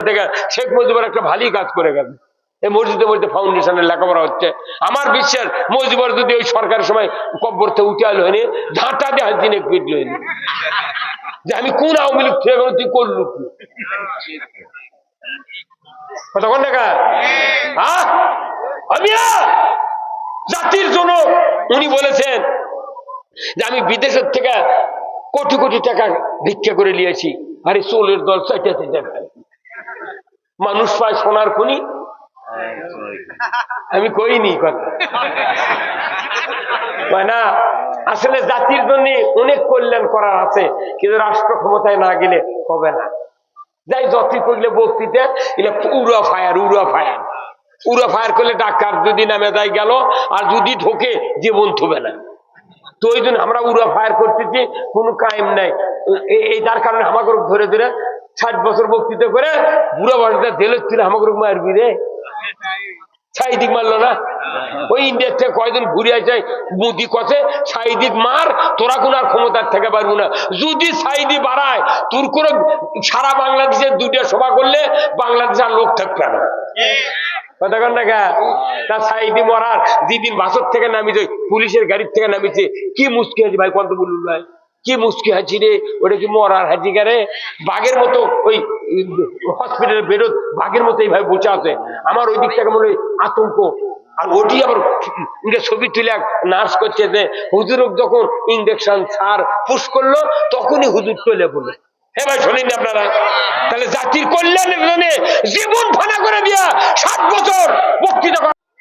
থেকে শেখ মুজিবুর একটা ভালোই কাজ করে গেছে। এই মসজিদে মধ্যে ফাউন্ডেশনের লেখাপড়া হচ্ছে। আমার বিশ্বাস মুজিবুর যদি ওই সরকারের সময় কব্বর থেকে উঠে আলো হয়নি, ঝাঁটা দিয়ে হাত দিনে পিটল হয়নি যে আমি কোন আওয়ামী লীগ থেকে তুই করলু কি কতক্ষণ টাকা জাতির জন্য উনি বলেছেন যে আমি বিদেশের থেকে কোটি কোটি টাকা ভিক্ষা করে নিয়েছি। আরে চোলের দল চাইতে দেখায় মানুষ পায় সোনার খনি, আমি কইনি কথা না। আসলে জাতির জন্য অনেক কল্যাণ করার আছে, কিন্তু রাষ্ট্র ক্ষমতায় না গেলে হবে না। যাই যতই করলে বস্তিতে এগুলো উড়া ফায়ার করলে ডাক্তার যদি নামে যায় গেল, আর যদি ঢোকে জীবন থবে না। তো ওই জন্য আমরা উড়া ফায়ার করতেছি, কোনো কায়েম নাই। এই তার কারণে আমাকে ধরে ধরে 60 বছর বক্তৃতা করে বুড়া বয়সটা জেলে ছিল আমাকে মারবি রে, সাইদিক মারলো না। ওই ইন্ডিয়ার থেকে কয়জন ঘুরে আসে মোদি কথে সাইদিক মার, তোরা কোন আর ক্ষমতার থেকে পারবো না। যদি সাইদি বাড়ায় তোর করে সারা বাংলাদেশে 2টা সভা করলে বাংলাদেশে আর লোক থাকবে না। কতক্ষণ দেখা তা সাইদি মরার যেদিন বাসর থেকে নামিছে, পুলিশের গাড়ির থেকে নামিছে, কি মুশকিল আছে ভাই, কত বলুন ভাই, কি মুশকিল হাঁচি রে, ওটা কি মরার হাঁচি গারে? বাঘের মতো ওই হসপিটালের বেরোত বাঘের মতো এইভাবে বসে আছে। আমার ওই দিক থেকে মনে হয় আতঙ্ক। আর ওটি আবার ছবি তুলে নার্স করছে যে হুজুর যখন ইঞ্জেকশন সার পুশ করলো তখনই হুজুর চলে বলে। হ্যাঁ ভাই শোনেননি আপনারা? তাহলে জাতির কল্যাণের জন্য জীবন ফানা করে দিয়া 60 বছর বক্তৃতা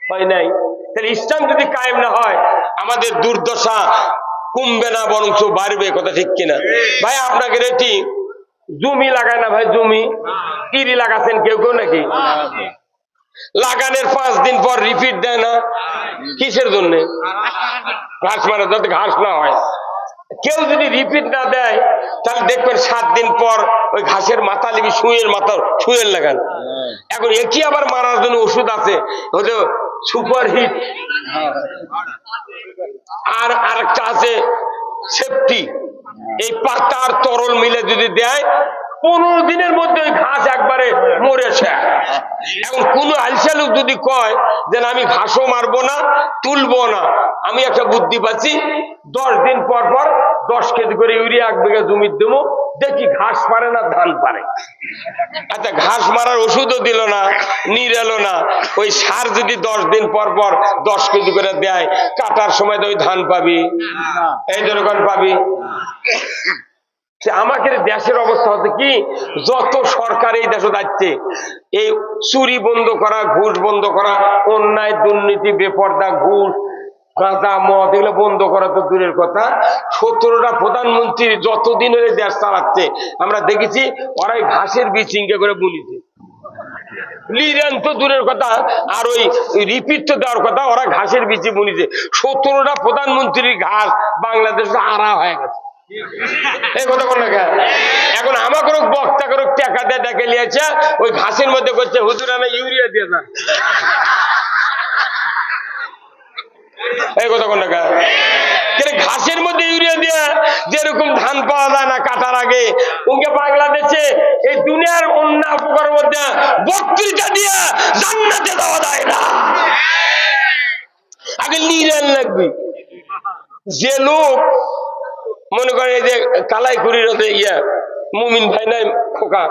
হয় নাই। তাহলে ইসলাম যদি কায়েম না হয় আমাদের দুর্দশা কমবে না, বরং বাড়বে। কথা ঠিক কিনা ভাই? আপনাকে রেটি জমি লাগায় না ভাই? জমি কিরি লাগাচ্ছেন কেউ কেউ নাকি? লাগানোর 5 দিন পর রিপিট দেয় না, কিসের জন্য? ঘাস মারা, যাতে ঘাস না হয়। কেউ যদি রিপিট না দেয় তাহলে দেখবেন 7 দিন পর ওই ঘাসের মাথা লিবি সুয়ের লাগান। এখন একই আবার মারার জন্য ওষুধ আছে, হলো সুপার হিট, আর আরেকটা আছে সেফটি। এই পাতা আর তরল মিলে যদি দেয় 15 দিনের মধ্যে ওই ঘাস একবারে মরেছে। এখন কোন আলসা লোক যদি কয় যে আমি ঘাসও মারবো না, তুলবো না, আমি একটা বুদ্ধি পাচ্ছি, 10 দিন পর পর 10 কেজি করে ইউরিয়া 1 বিঘা জমির দেবো, দেখি ঘাস পারে না ধান পারে। আচ্ছা, ঘাস মারার ওষুধও দিল না, নিরালো না, ওই সার যদি 10 দিন পর পর 10 কেজি করে দেয়, কাটার সময় তো ওই ধান পাবি, এই জনগণ পাবি। আমাদের দেশের অবস্থা হচ্ছে কি, যত সরকার এই দেশে যাচ্ছে, এই চুরি বন্ধ করা, ঘুষ বন্ধ করা, অন্যায় দুর্নীতি বেপরদা ঘুষ গাঁজা মদ এগুলো বন্ধ করা তো দূরের কথা, 17টা প্রধানমন্ত্রী যতদিন হলে দেশ চালাচ্ছে আমরা দেখেছি ওরাই ঘাসের বীজ ইঙ্গে করে বুনিছে। লিরেন তো দূরের কথা, আর ওই রিপিট তো দেওয়ার কথা, ওরা ঘাসের বীজই বুনিছে। 17টা প্রধানমন্ত্রীর ঘাস বাংলাদেশে আড়া হয়ে গেছে। এই কথা কোন না? এখন আমাকে বক্তা করে টাকা দিয়ে দেখে নিয়েছে, ওই ঘাসের মধ্যে করছে হুজুর আনা ইউরিয়া দিয়ে না। এই কথা কোন না? ঘাসের মধ্যে ইউরিয়া দিয়ে যেরকম ধান পাওয়া যায় না কাটার আগে, ওকে বাংলাদেশে এই দুনিয়ার অন্য উপকারের মধ্যে বক্তৃতা দিয়ে জান্নাতে দেওয়া যায় না। আগে লিরেন লাগবে। যে লোক মনে করে এই যে কালাইকুড়ির মুমিন ভাই নাই খোকা,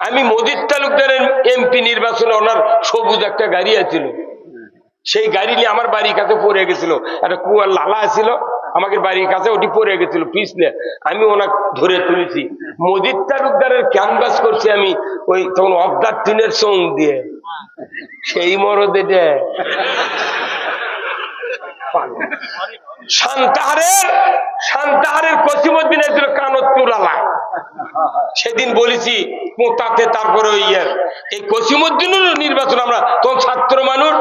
আমি মজিদ তালুকদারের এমপি নির্বাচনে ওনার সবুজ একটা গাড়ি আছিল, সেই গাড়ি নিয়ে আমার বাড়ির কাছে পড়ে গেছিল, একটা কুয়ার লালা ছিল আমাদের বাড়ির কাছে, ওটি পড়ে গেছিল পিছলে, আমি ওনাকে ধরে তুলেছি। মজিদ তালুকদারের ক্যানভাস করছি আমি ওই তখন অবদার টিনের সং দিয়ে, সেই মরদে শান্তাহারের কসিমুদ্দিন এসেছিল কানত তুলালা, সেদিন বলেছি পোতাতে। তারপরে এই কসিমুদ্দিনের নির্বাচন, আমরা তখন ছাত্র মানুষ,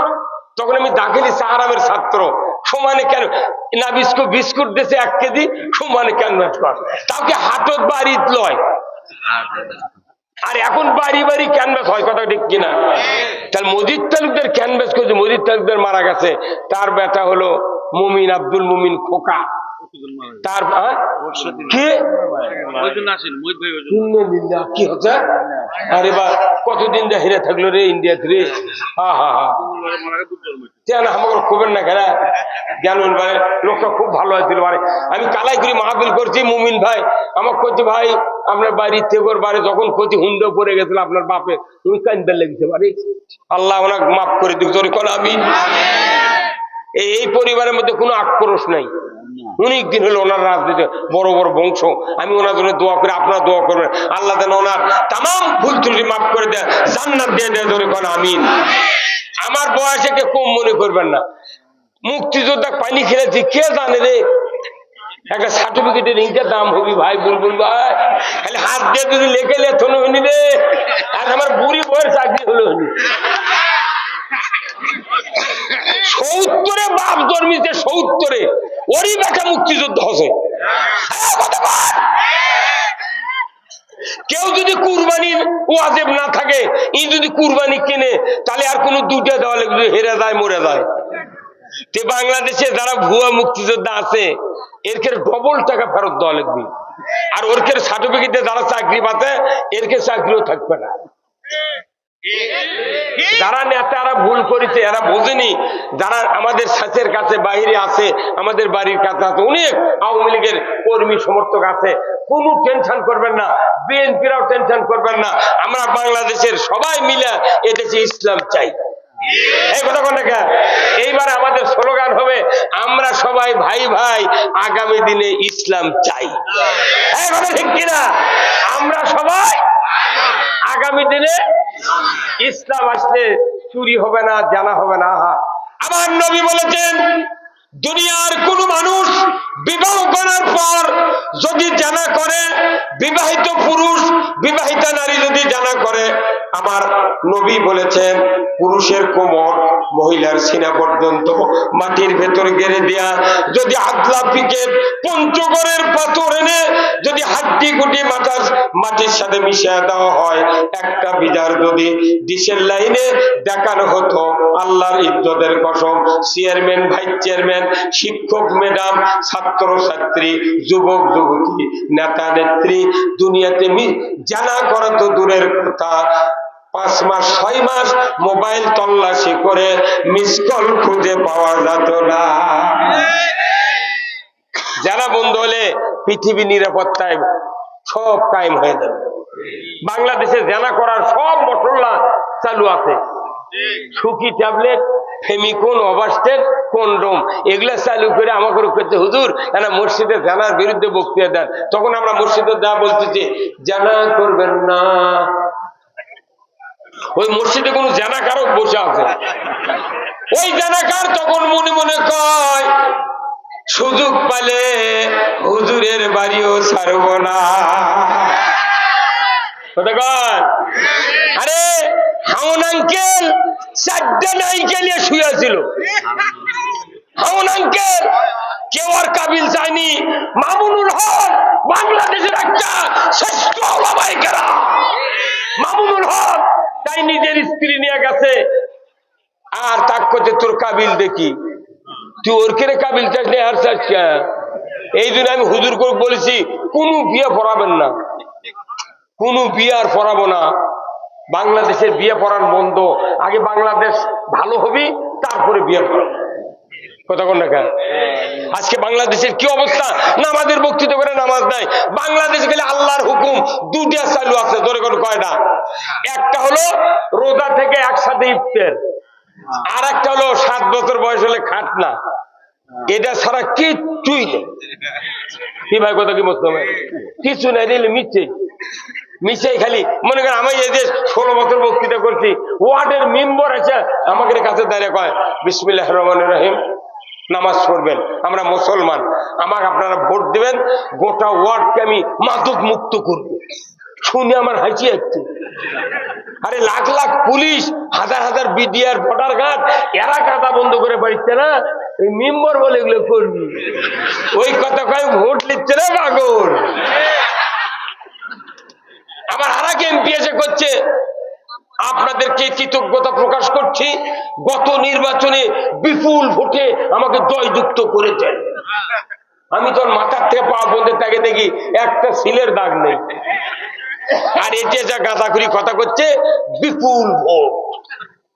তখন আমি দাখিলি সাহারামের ছাত্র, সমানে কেন না বিস্কুট দিয়েছে 1 কেজি, সমানে কেন তাকে হাটত বাড়িত লয়, আর এখন বাড়ি বাড়ি ক্যানভাস হয়। কথা ঠিক কিনা? তাহলে মজিদ তালুকদার ক্যানভাস করছে, মজিদ তালুকদার মারা গেছে, তার বেটা হলো মুমিন, আব্দুল মুমিন খোকা, তার কি কি হচ্ছে? আরে বা কতদিন যা হেরে থাকলো রে ইন্ডিয়াতে রে। হা হা হা আমাকে খুবেন না খেলা গেল লোকটা খুব ভালো হয়েছিল। আমি কালাইগুড়ি মাহফিল করছি, মুমিন ভাই আমার করছে ভাই আপনার বাড়ির থেকে বাড়ি যখন ক্ষতি হুন্ডো পড়ে গেছিল আপনার বাপে তুমি কান্দা লেগেছে বাড়ি, আল্লাহ ওনাকে মাফ করে দিক তোর কোন। আমি এই পরিবারের মধ্যে কোনো আক্রোশ নাই, অনেক দিন হলো ওনার রাজনীতি বড় বড় বংশ। আমি ওনার জন্য দোয়া করি, আপনারা দোয়া করবেন আল্লাহ যেন ওনার তাম ভুল ত্রুটি মাফ করে দেয়, জান্নাত দিয়ে দেয় ধরে কোন। আমিন। আমার বয়সে কে কম মনে করবেন না, মুক্তিযোদ্ধা পানি খেলেছি কে জানে রে, একটা সার্টিফিকেটের ইনকার দাম হবি ভাই বুলবুল ভাই, খালি হাত দিয়ে যদি লেখে লেথন হইনি রে, আর আমার বুড়ি বয়ের চাকরি হলো হইনি। 70-এ বাপ জন্মিতে 70-এ ওরই বেটা মুক্তিযুদ্ধ হচ্ছে। কেউ যদি কুরবানির ওয়াজিব না থাকে, ই যদি কুরবানি কিনে তাহলে আর কোনো দুটা দেওয়া লাগবে, হেরে যায় মরে যায়। তে বাংলাদেশে যারা ভুয়া মুক্তিযোদ্ধা আছে এরকে ডবল টাকা ফেরত দেওয়া লাগবে, আর ওরকে সার্টিফিকেটে যারা চাকরি পাতে এরকে চাকরিও থাকবে না। যারা নেতারা ভুল করেছে এরা বোঝেনি, যারা আমাদের সাথের কাছে বাইরে আছে, আমাদের বাড়ির কাছে আছে, অনেক আওয়ামী লীগের কর্মী সমর্থক আছে, কোনো টেনশন করবেন না, বিএনপিরাও টেনশন করবেন না। আমরা বাংলাদেশের সবাই মিলে এদেশে ইসলাম চাই। এই কথা কোন দেখা, এইবারে আমাদের স্লোগান হবে আমরা সবাই ভাই ভাই, আগামী দিনে ইসলাম চাই। এই কথা ঠিক কিনা? আমরা সবাই আগামী দিনে ইসলাম আসলে চুরি হবে না, জানা হবে না। আমার নবী বলেছেন দুনিয়ার কোন মানুষ বিবাহ করার পর যদি জানা করে, বিবাহিত পুরুষ বিবাহিতা নারী যদি জানা করে, আমার নবী বলেছেন পুরুষের কোমর মহিলার সিনা পর্যন্ত মাটির ভেতর গেড়ে দেয়া, যদি আগলা পিকেট পঞ্চগড়ের পাথর এনে যদি হাড্ডি গুটি মাটির সাথে মিশিয়ে দেওয়া হয়, একটা বিদার যদি ডিশের লাইনে দেখানো হতো, আল্লাহর ইজ্জতের কসম, চেয়ারম্যান ভাইস চেয়ারম্যান, শিক্ষক ম্যাডাম, ছাত্র ছাত্রী, যুবক যুবতী, নেতা নেত্রী, দুনিয়াতে জানা করা তো দূরের কথা, 5 মাস 6 মাস মোবাইল তল্লাশি করে মিস কল খুঁজে পাওয়া যেত না। যারা বন্ধ হলে পৃথিবী নিরাপত্তায় সব কায়েম হয়ে যাবে। বাংলাদেশে জানা করার সব মশলা চালু আছে, সুখী ট্যাবলেট, ফেমিকন, অবাস্টেড, কন্ডম, এগুলা চালু করে আমাকে করতে হুজুর এনা মসজিদে জানার বিরুদ্ধে বক্তৃতা দেন। তখন আমরা মসজিদে যা বলতেছি জানা করবেন না, ওই মসজিদে কোন জানাকারক বসে আছে, ওই জানাকার তখন মনে মনে কয় সুযোগ পালে হুজুরের বাড়িও ছাড়ব না। আরে হাউন আঙ্কেল 4টে নাইকেল শুয়েছিল, হাউন আঙ্কেল কেউ আর কাবিল চায়নি। মামুনুল হক বাংলাদেশের একটা শ্রেষ্ঠ ওলামায়ে কেরাম, মামুনুল হক তাই নিজের স্ত্রী নিয়ে গেছে, আর তাক করতে তোর কাবিল দেখি, তুই ওর কেড়ে কাবিল চাস না আর চাস। এই জন্য আমি হুজুর করে বলেছি কোনো বিয়ে পড়াবেন না, কোনো বিয়ে আর পড়াবো না। বাংলাদেশের বিয়ে পড়ান বন্ধ, আগে বাংলাদেশ ভালো হবি তারপরে বিয়ে পড়াবো। কথা কোন দেখা, আজকে বাংলাদেশের কি অবস্থা, নামাজের বক্তৃতা করে নামাজ নাই। বাংলাদেশে গেলে আল্লাহর হুকুম দুটা চালু আছে, ধরে কোন কয়টা, একটা হলো রোজা থেকে একসাথে ইফতার, আর একটা হলো 7 বছর বয়স হলে খাটনা। এটা ছাড়া কিচ্ছুই নেই। কি ভাই কথা কি বুঝতে হবে, কিছু নাই, দিলে মিশাই খালি মনে করেন আমি এই যে 16 বছর বক্তৃতা করছি, ওয়ার্ডের মেম্বার আছে আমাদের কাছে দাঁড়িয়ে কয় বিসমিল্লাহির রহমানির রহিম নামাজ পড়বেন, আমরা মুসলমান, আমাকে আপনারা ভোট দিবেন, গোটা ওয়ার্ডকে আমি মাদক মুক্ত করব। শুনে আমার হাসি আসছে। আরে লাখ লাখ পুলিশ, হাজার হাজার বিডিআর, ভোটার গার্ড, এরা কাটা বন্ধ করে পারছে না, এই মেম্বার বলে এগুলো করবি। ওই কথা কয় ভোট নিচ্ছে না পাগল। আবার আর এক এমপি এসে করছে আপনাদেরকে কৃতজ্ঞতা প্রকাশ করছি, গত নির্বাচনে বিপুল ভোটে আমাকে জয়যুক্ত করেছেন। আমি তোর মাথার থেকে পা পর্যন্ত তাকে দেখি একটা সিলের দাগ নেই। আর এতে যা গাঁদাখুরি কথা করছে, বিপুল ভোট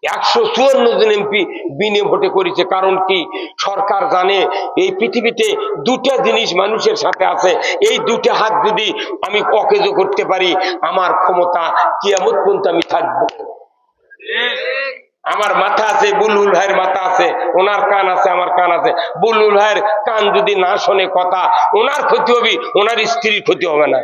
154 জন এমপি বিনে ভোটে করেছে। কারণ কি? সরকার জানে এই পৃথিবীতে দুটা জিনিস মানুষের সাথে আছে, এই দুটা হাত যদি আমি অকেজ করতে পারি, আমার ক্ষমতা কিয়ামত পর্যন্ত আমি থাকবো। আমার মাথা আছে, বুলবুল ভাইয়ের মাথা আছে, ওনার কান আছে, আমার কান আছে। বুলবুল ভাইয়ের কান যদি না শোনে কথা, ওনার ক্ষতি হবে, ওনার স্ত্রীর ক্ষতি হবে না।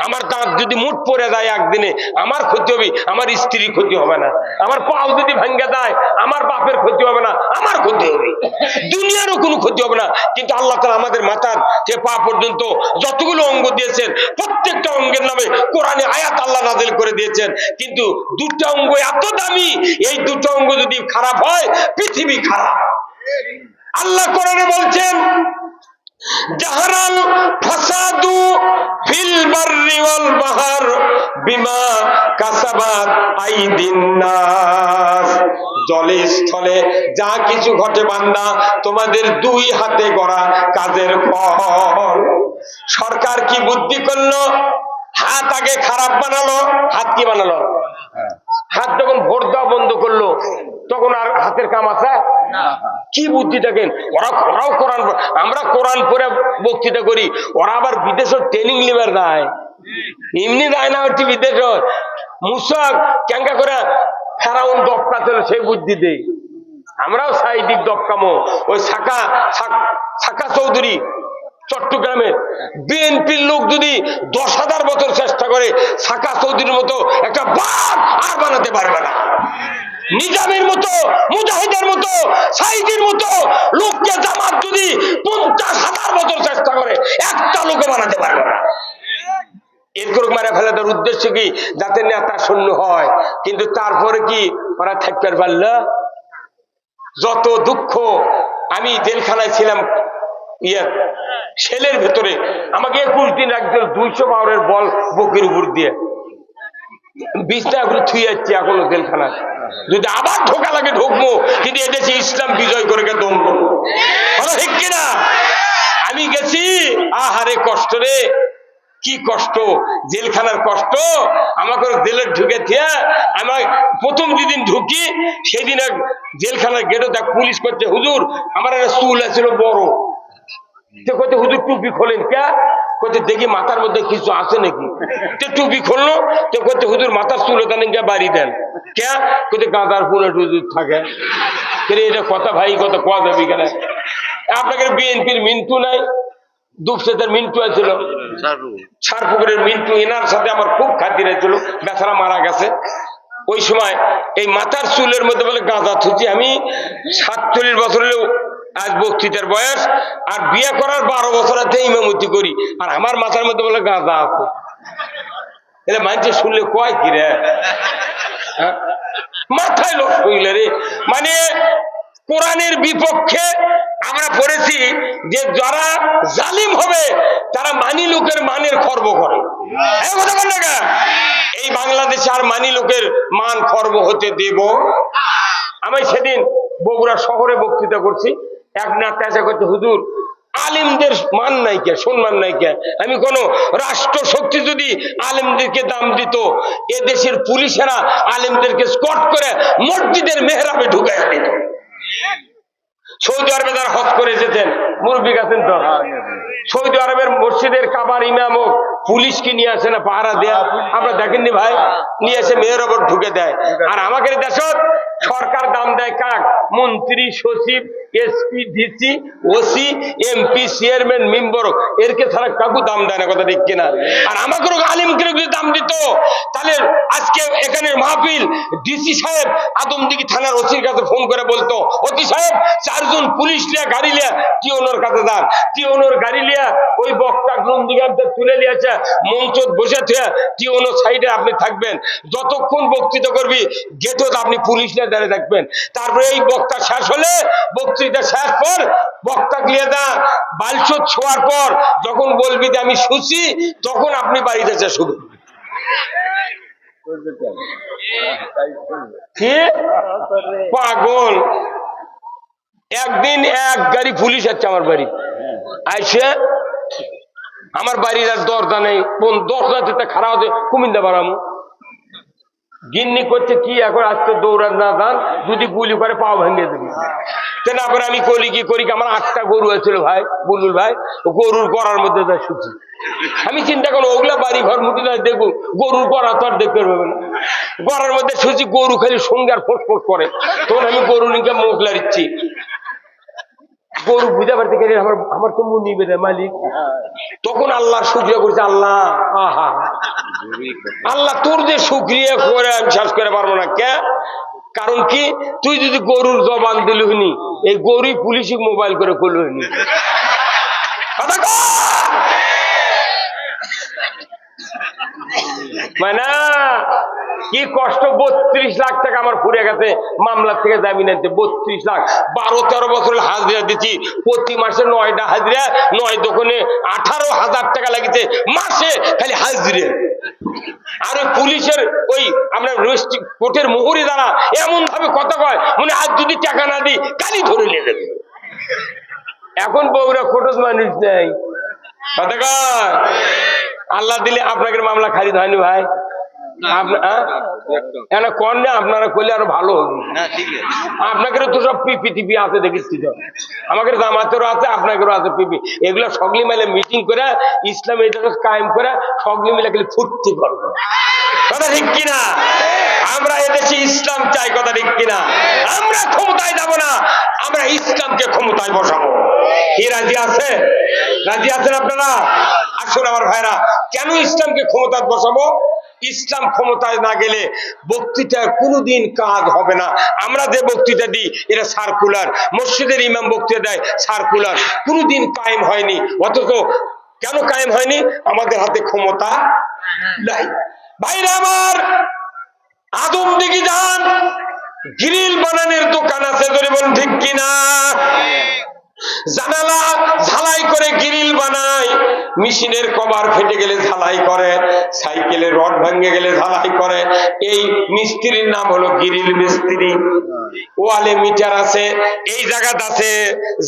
আমার দাঁত যদি মুঠ পড়ে যায় একদিনে, আমার ক্ষতি হবে, আমার স্ত্রীর ক্ষতি হবে না। আমার পাও যদি ভেঙে যায়, আমার বাপের ক্ষতি হবে না, আমার ক্ষতি হবে। দুনিয়ারও কোনো ক্ষতি হবে না। কিন্তু আল্লাহ তাআলা আমাদের মাথার যে পা পর্যন্ত যতগুলো অঙ্গ দিয়েছেন, প্রত্যেকটা অঙ্গের নামে কোরআনে আয়াত আল্লাহ নাযিল করে দিয়েছেন। কিন্তু দুটো অঙ্গ এত দামি, এই দুটো অঙ্গ যদি খারাপ হয়, পৃথিবী খারাপ। আল্লাহ কোরআনে বলছেন, জাহারাল ফাসাদু ফিল বাররি ওয়াল বাহর বিমা কাসাবাত আইদিন নাস। জলে স্থলে যা কিছু ঘটে বান্দা, তোমাদের দুই হাতে গড়া কাজের ফল। সরকার কি বুদ্ধি করলো? হাত আগে খারাপ বানালো। হাত কি বানালো? হাত যখন ভোট দেওয়া বন্ধ করলো, তখন আর হাতের কাম আছে? কি বুদ্ধি দেখেন। ওরাও কোরআন, আমরা কোরআন পড়ে বক্তৃতা করি, ওরা আবার বিদেশের ট্রেনিং লিবার দেয়। এমনি দেয় না, হচ্ছে বিদেশ মুসাক ক্যাঙ্কা করে ফেরাউন দপকা ছিল, সেই বুদ্ধি দেই। আমরাও সাইদিক দপকামো। ওই সাকা চৌধুরী চট্টগ্রামের বিএনপির লোক যদি 10,000 বছর চেষ্টা করে, সাকা চৌধুরীর মতো একটা বাঘ আর বানাতে পারবে না। নিজামের মতো, মুজাহিদের মতো, সাইদির মতো লোককে জামাত যদি 50,000 বছর চেষ্টা করে, একটা লোকও বানাতে পারবে না। এরকম মারা ফেলে তার উদ্দেশ্য কি? যাতে নেতা শূন্য হয়। কিন্তু তারপরে কি ওরা থাকতে পারল? যত দুঃখ। আমি জেলখানায় ছিলাম, সেলের ভেতরে আমাকে 21 দিন রাখছিল 200 পাওয়ারের বল বুকের উপর দিয়ে, বিছনা করে থুয়ে যাচ্ছি এখনো জেলখানায়। যদি আবার ঢোকা লাগে ঢুকবো, কিন্তু এদেশে ইসলাম বিজয় করে দম করবো। ঠিক কিনা? আমি গেছি, আহারে কষ্ট রে, কি কষ্ট, জেলখানার কষ্ট। আমাকে জেলে ঢুকে থিয়া, আমার প্রথম যেদিন ঢুকি সেদিন এক জেলখানার গেটে দেখ পুলিশ করছে, হুজুর আমার একটা চুল আছিল বড়। কইতে হুজুর টুপি খোলেন কে? কইতে দেখি মাথার মধ্যে কিছু আছে নাকি। টুপি খুললো, তো কইতে হুজুর মাথার চুল ওখানে বাড়ি দেন কে? কইতে গাঁদার ফুলে হুজুর থাকে। এটা কথা ভাই, কত কোয়া দেবি কেন? আপনাকে বিএনপির মিন্টু নাই, দুপসেতের মিন্টু ছিল, সারপুকুরের মিন্টু, এনার সাথে আমার খুব খাতির ছিল। বেচারা মারা গেছে। ওই সময় এই মাথার চুলের মধ্যে বলে গাঁদা থুচি। আমি 47 বছর হলেও আজ বক্তৃতার বয়স, আর বিয়ে করার 12 বছর আছে ইমামতি করি, আর আমার মাথার মধ্যে বলে গাঁদা আছে। এটা মানুষের শুনলে কয় কি রে, মাথায় লোক হইলে রে। মানে কোরআনের বিপক্ষে আমরা পড়েছি যে যারা জালিম হবে তারা মানি লোকের মানের খর্ব করে। এই বাংলাদেশে আর মানি লোকের মান খর্ব হতে দেব? আমি সেদিন বগুড়া শহরে বক্তৃতা করছি, এক নেতা এসে করতে, হুজুর আলিমদের মান নাই কে, সম্মান নাই কে? আমি কোন রাষ্ট্র শক্তি যদি আলিমদেরকে দাম দিত, এদেশের পুলিশেরা আলিমদেরকে স্কট করে মসজিদের মেহরাবে ঢুকাইয়া দিত। সৌদি আরবে যারা হজ করে এসেছেন, মুরব্বী আছেন তো, সৌদি আরবের মসজিদের কাবার ইমাম পুলিশকে নিয়ে আসে না পাহারা দেয়া? আপনারা দেখেননি ভাই? নিয়ে এসে মেয়ের ওপর ঢুকে দেয়। আর আমাদের দেশত সরকার দাম দেয় কাক? মন্ত্রী, সচিব, SP, DC, OC, MP, chairman, member, এরকে ছাড়া কাকু দাম দেয় না। কথা ঠিক কিনা? আর আমাকে আলিমকে যদি দাম দিত, তাহলে আজকে এখানে মাহফিল ডিসি সাহেব আদমদিঘি থানার ওসির কাছে ফোন করে বলতো, ওসি সাহেব 4 জন পুলিশ লিয়া গাড়ি লিয়া টিওনোর কাছে যান। টিওনোর গাড়ি লিয়া ওই বক্তা গ্রন্থিকাতে তুলে নিয়েছে, মঞ্চ বসে থেকে টিওনো সাইডে আপনি থাকবেন, যতক্ষণ বক্তৃতা করবি গেটত আপনি পুলিশ নিয়ে দাঁড়িয়ে থাকবেন। তারপরে এই বক্তা শেষ হলে, বক্তৃতা শেষ পর বক্তা গিয়ে দা বালছত ছোঁয়ার পর যখন বলবি যে আমি শুছি, তখন আপনি বাড়িতে যা শুরু। কি পাগল! একদিন এক গাড়ি পুলিশ আসছে আমার বাড়ি, আইসে আমার বাড়ির আর দরজা নেই, কোন দরজা দিতে খারাপ হচ্ছে কুমিন্দা বাড়ামো। গিন্নি করছে কি এখন আজকে দৌড়ান না যান, যদি গুলি করে পাও ভেঙে দেবে। না করে আমি করি কি করি, আমার 8টা গরু আছে ভাই, বুলবুল ভাই, গরুর গড়ার মধ্যে যা শুছি। আমি চিন্তা করো ওগুলা বাড়ি ঘর মুটি না দেখবো, গরুর গড়া তো আর দেখতে পাবে না। গড়ার মধ্যে শুছি গরু খালি সঙ্গে আর ফোট ফোট করে, তখন আমি গরু নিকে মোগলা দিচ্ছি। গরু বুঝা পারতে গেলে আমার তো মন নিবে রে মালিক। তখন আল্লাহর শুকরিয়া করছে, আল্লাহ আহা আল্লাহ তোর যে শুকরিয়া করে আমি শেষ করে পারবো না। কে? কারণ কি, তুই যদি গরুর জবান দিল হইনি, এই গরুই পুলিশ মোবাইল করে করল হইনি। মানে কি কষ্ট, 32 লাখ টাকা আমার ফুরে গেছে মামলার থেকে জামিন আনতে। 32 লাখ, 12-13 বছরের হাজিরা দিচ্ছি, প্রতি মাসে 9টা হাজিরা, 9 দোকানে 18,000 টাকা লাগিছে মাসে খালি হাজিরে। আর ওই পুলিশের ওই আমরা কোর্টের মোহরি দ্বারা এমন ভাবে কথা কয় মানে আজ যদি টাকা না দিই কালি ধরে নিয়ে যাবে। এখন বউরা খোটস মানুষ নেই, কথা কয়। আল্লাহ দিলে আপনাকে মামলা খারিজ হয়নি ভাই, আপনারা করলে আরো ভালো হবে। আপনাকে তো সব পিপি টিপি আছে দেখেছি, তো আমাদের জামাতেরও আছে, আপনাদেরও আছে পিপি। এগুলা সগলি মিলে মিটিং করে ইসলাম এটা কায়েম করে সগলি মিলে খালি ফুর্তি করবো, কথা ঠিক কিনা? আমরা এদেশে ইসলাম চাই, কথা ঠিক কিনা? আমরা ক্ষমতায় যাবো না, আমরা ইসলামকে ক্ষমতায় বসাবো। কি রাজি আছে? রাজি আছেন আপনারা? আসুন আমার ভাইরা, কেন ইসলামকে ক্ষমতায় বসাবো? ইসলাম ক্ষমতায় না গেলে বক্তৃতার কোনোদিন কাজ হবে না। আমরা যে বক্তৃতা দিই এটা সার্কুলার, মসজিদের ইমাম বক্তৃতা দেয় সার্কুলার, কোনোদিন কায়েম হয়নি। অথচ কেন কায়েম হয়নি? আমাদের হাতে ক্ষমতা নাই। ভাইরা আমার, আদম দিকে যান, গ্রিল বানানোর দোকান আছে, ধরে বলুন ঠিক কিনা? জানালা ঝালাই করে গ্রিল বানায়, মেশিনের কভার ফেটে গেলে ঝালাই করে, সাইকেলের রড ভেঙে গেলে ঝালাই করে। এই মিস্ত্রির নাম হলো গ্রিল মিস্ত্রি। ওয়ালে মিটার আছে, এই জায়গাতে আছে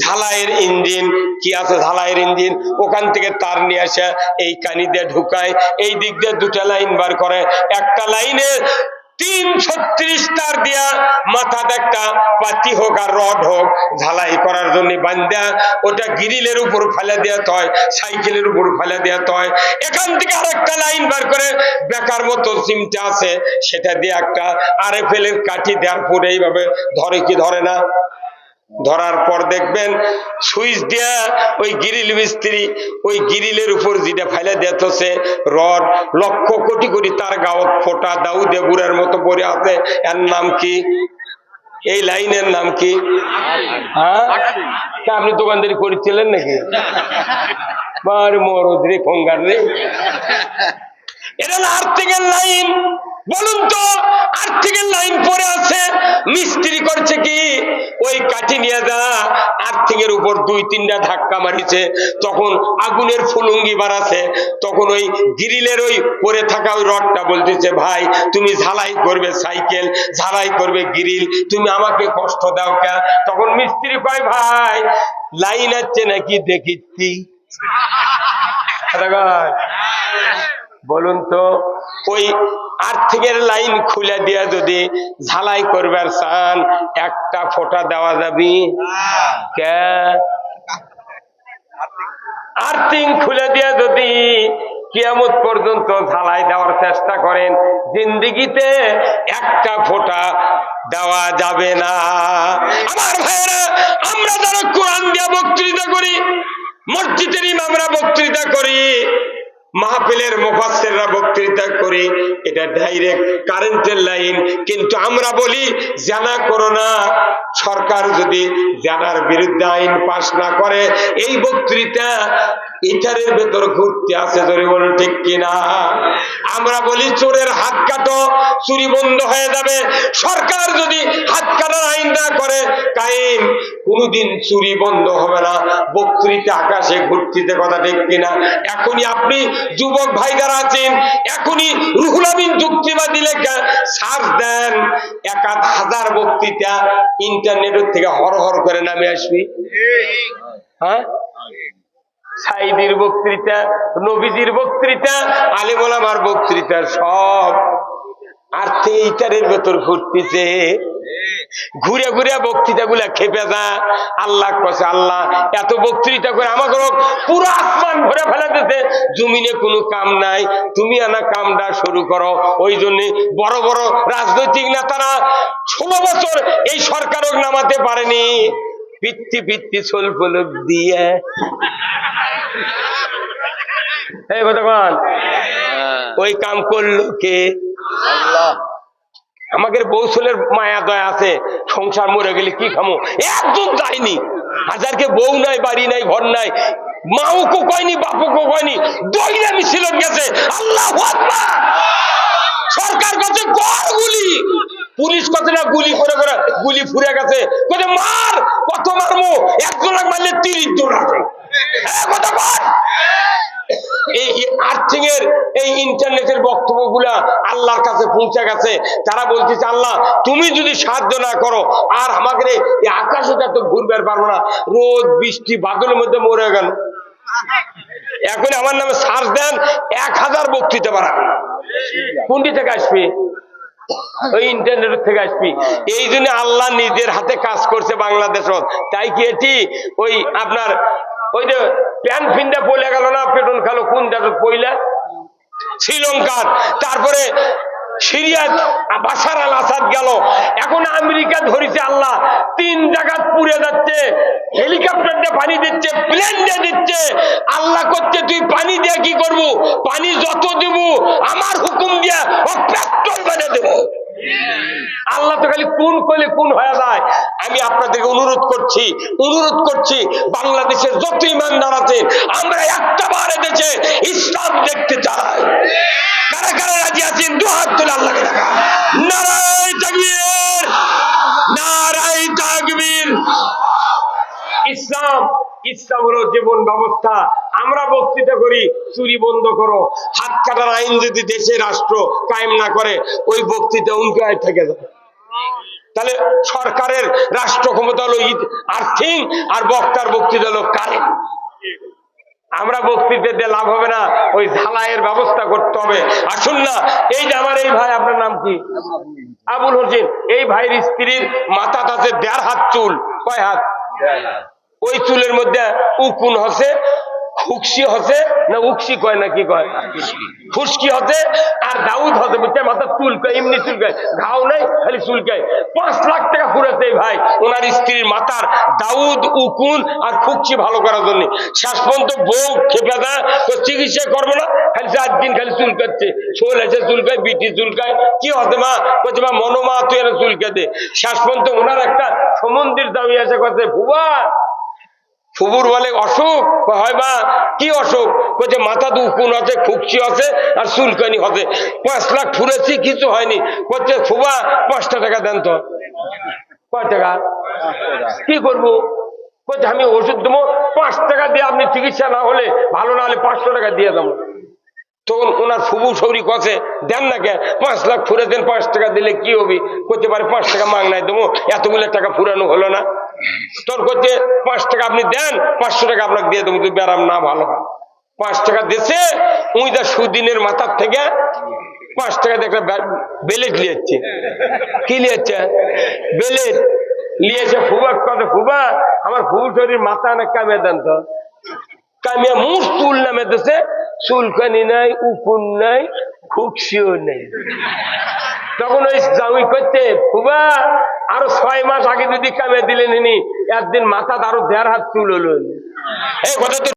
ঝালাইয়ের ইঞ্জিন। কি আছে? ঝালাইয়ের ইঞ্জিন। ওখান থেকে তার নিয়ে আসে এই কানি দিয়ে ঢুকায়, এই দিক দিয়ে 2টা লাইন বার করে, একটা লাইনে 336 তার দিয়া মাথাতে একটা পাতি হোক আর রড হোক ঝালাই করার জন্য বান্ধা, ওটা গ্রিলের উপর ফেলে দেওয়া হয়, সাইকেলের উপর ফেলে দেওয়া হয়। এখান থেকে আরেকটা লাইন বার করে বেকার মতো চিমটা আছে, সেটা দিয়ে একটা RFL এর কাঠি দেওয়ার পরে এইভাবে ধরে কি ধরে না? ধরার পর দেখবেন সুইচ দিয়া ওই গ্রিল মিস্ত্রি ওই গ্রিলের উপর যেটা ফেলে দিতেছে রড, লক্ষ কোটি কোটি তার গাওত ফোটা দাউদে বুড়ার মতো পড়ে আছে। এর নাম কি? এই লাইনের নাম কি? হ্যাঁ, আপনি দোকানদারি করেছিলেন নাকি? মরদ রে, ফঙ্গার রে, এটা আর্থিকের লাইন। বলুন তো, আর্থিকের লাইন পরে আছে, মিস্ত্রি করছে কি? ওই কাঠি নিয়ে যা আর্থিকের উপর 2-3টা ধাক্কা মারিছে, তখন আগুনের ফুলুঙ্গি বাড়াছে, তখন ওই গ্রিলের ওই পরে থাকা ওই রডটা বলতেছে, ভাই তুমি ঝালাই করবে সাইকেল, ঝালাই করবে গ্রিল, তুমি আমাকে কষ্ট দাও কে? তখন মিস্ত্রি কয়, ভাই লাইন আছে নাকি দেখিচ্ছি। বলুন তো, ওই আর্থিকের লাইন খুলে দিয়া যদি ঝালাই করবার চান, একটা ফোঁটা দেওয়া যাবে কে? আর্থিং খুলে দিয়া যদি কিয়ামত পর্যন্ত ঝালাই দেওয়ার চেষ্টা করেন, জিন্দিগিতে একটা ফোঁটা দেওয়া যাবে না। আমার ভাইয়েরা, আমরা যারা কোরআন দিয়া বক্তৃতা করি, মসজিদের ইমামরা বক্তৃতা করি, মাহফিলের মুফাসসিররা বক্তৃতা করি, এটা ডাইরেক্ট কারেন্টের লাইন। কিন্তু আমরা বলি জানা করো না। সরকার যদি জানার বিরুদ্ধে আইন পাস না করে, এই বক্তৃতা ইটারের ভেতর ঘুরতে আছে, ধরে বলুন ঠিক কিনা? আমরা বলি চোরের হাত কাটো, চুরি বন্ধ হয়ে যাবে। সরকার যদি হাত কাটার আইন না করে কায়েম, কোনদিন চুরি বন্ধ হবে না। বক্তৃতা আকাশে ঘুরতিতে, কথা ঠিক কিনা? এখনই আপনি যুবক ভাই যারা আছেন, এখনই রুহুল আমিন যুক্তিবাদী লেখা সার্চ দেন, 1000 বক্তৃতা ইন্টারনেটের থেকে হর হর করে নামে আসবি। হ্যাঁ, সাইদির বক্তৃতা, নবীজির বক্তৃতা, আলেম ওলামার বক্তৃতা সব আর থিয়েটারের ভেতর ঘুরতেছে। ঘুরে ঘুরে বক্তৃতা গুলা খেপে যা। আল্লাহ কছে আল্লাহ এত বক্তৃতা করে আমাকে পুরো আসমান ভরে ফেলে দিতে, জমিনে কোনো কাম নাই, তুমি আনা কামটা শুরু করো। ওই জন্য বড় বড় রাজনৈতিক নেতারা 16 বছর এই সরকারও নামাতে পারেনি, পিত্তি পিত্তি সোল ফলক দিয়ে। এই কথা বল, ওই কাম করলো কে? আল্লাহ। আমাদের বৌসলের মায়া দয়া আছে, সংসার মরে গেলে কি খামো, একজন যায়নি, হাজারকে বউ নাই, বাড়ি নাই, ঘর নাই, মাও কো কয়নি, বাপও কো কয়নি, দইরা মিছিল গেছে। আল্লাহু আকবার। সরকার কাছে কর গুলি, পুলিশ কত না গুলি করে করে গুলি ফুরে গেছে, কত মার, কত মারমো, একজন মারলে 30 জন আছে। কথা বল। এই আর্থিং এর এই ইন্টারনেটের বক্তব্যগুলা আল্লাহর কাছে পৌঁছে গেছে। তারা বলতেছে আল্লাহ তুমি যদি সাহায্য না করো আর আমাদের এই আকাশে তো ঘুরবে পারবো না, রোদ বৃষ্টি বাদলের মধ্যে মরে গেল। এখন আমার নামে সার্চ দেন, 1000 বক্তৃতা বাড়াবে। কোনটি থেকে আসবে? ওই ইন্টারনেট থেকে আসবি। এই জন্য আল্লাহ নিজের হাতে কাজ করছে বাংলাদেশ। তাই কি এটি ওই আপনার ওই যে প্যান ফিনটা পড়ে গেল না, পেট্রোল খালো কোন দেশে পইলা? শ্রীলঙ্কার। তারপরে সিরিয়া বাশার আল আসাদ গেল। এখন আমেরিকা ধরেছে আল্লাহ 3 জায়গা পুড়ে যাচ্ছে, হেলিকপ্টার দিয়ে পানি দিচ্ছে, প্লেন দিয়ে দিচ্ছে। আল্লাহ করছে তুই পানি দিয়ে কি করবো? পানি যত দেব আমার হুকুম দিয়ে ও পেট্রোল বানিয়ে দেবো। আল্লাহ তো খালি কোন করলে কোন হয়ে যায়। আমি আপনাদেরকে অনুরোধ করছি বাংলাদেশের যত ইমানদার আছে আমরা একটা বার দেশে ইসলাম দেখতে চাই। কারা কারা রাজি আছেন? 2 হাত তুলে আল্লাহকে দেখা। নারায়ে তাকবীর, নারায়ে তাকবীর। ইসলাম হলো জীবন ব্যবস্থা। আমরা বক্তৃতা করি চুরি বন্ধ করো, হাত কাটার আইন যদি দেশে রাষ্ট্র কায়েম না করে ওই বক্তৃতা উনকায় থেকে যাবে। তাহলে সরকারের রাষ্ট্র ক্ষমতা হলো আর্থিং, আর বক্তার বক্তৃতা হলো কারেন্ট। আমরা বক্তৃতা দিয়ে লাভ হবে না, ওই ঝালাইয়ের ব্যবস্থা করতে হবে। আসুন না, এই যে আমার এই ভাই, আপনার নাম কি? আবুল হোসেন। এই ভাইয়ের স্ত্রীর মাথা আছে 1.5 হাত চুল। কয় হাত? ওই চুলের মধ্যে উকুন হসে, খুকসি হসে না উকসি কয় না কি কয়, খুশকি হসে, আর দাউদ হসে। বুঝতে মাথা চুলকায়, এমনি চুলকায়, ঘাও নাই, খালি চুলকায়। 5 লাখ টাকা ফুরেছে ভাই ওনার স্ত্রীর মাথার দাউদ, উকুন আর খুকসি ভালো করার জন্য। শেষ পর্যন্ত বউ খেপে দেয়, তো চিকিৎসা করবো না, খালি 4 দিন খালি চুলকাচ্ছে, শোল এসে চুলকায়, বিটি চুলকায়। কি হতে মা? বলছে মা মনোমা তুই এনে চুলকে দে। শেষ পর্যন্ত ওনার একটা সমন্দির দাবি আছে, কথা ফুবা ফুবুর বলে অসুখ হয় বা কি অসুখ? বলছে মাথা উকুন আছে, খুকসি আছে আর চুলকানি হতে। 5 লাখ ফুরেছি, কিছু হয়নি। বলছে ফুবা 5টা টাকা দেন তো। কয় টাকা? কি করবো? বলছে আমি ওষুধ দেবো, 5 টাকা দিয়ে আপনি চিকিৎসা না হলে, ভালো না হলে 500 টাকা দিয়ে দেবো। তখন ওনার ফুবু সৌরি কছে দেন না কে? 5 লাখ ফুরে দেন, 5 টাকা দিলে কি হবে? করতে পারে 5 টাকা মাংনায় দেবো, এতগুলো টাকা ফুরানো হলো না। তোর করছে 5 টাকা আপনি দেন, 500 টাকা আপনাকে দিয়ে দেবো, তুই ব্যারাম না ভালো হয়। 5 টাকা দিচ্ছে, উই যা সুদিনের মাথার থেকে 5 টাকা দিয়ে একটা বেলেট লিয়েছে। কি লিয়েছে? বেলেট লিয়েছে। ফুবা কথা, ফুবা আমার ফুবু শরীর মাথা অনেক কামিয়ে দেন তো। কামিয়া মুখ চুল নামে দিচ্ছে, চুলকানি নাই, উকুন নাই, খুকসিও নেই। তখন ওই জাউই করতে ফুবা আরো 6 মাস আগে যদি কামিয়ে দিলেন, একদিন মাথা আরো 1.5 হাত চুল হলো। এই কথা তো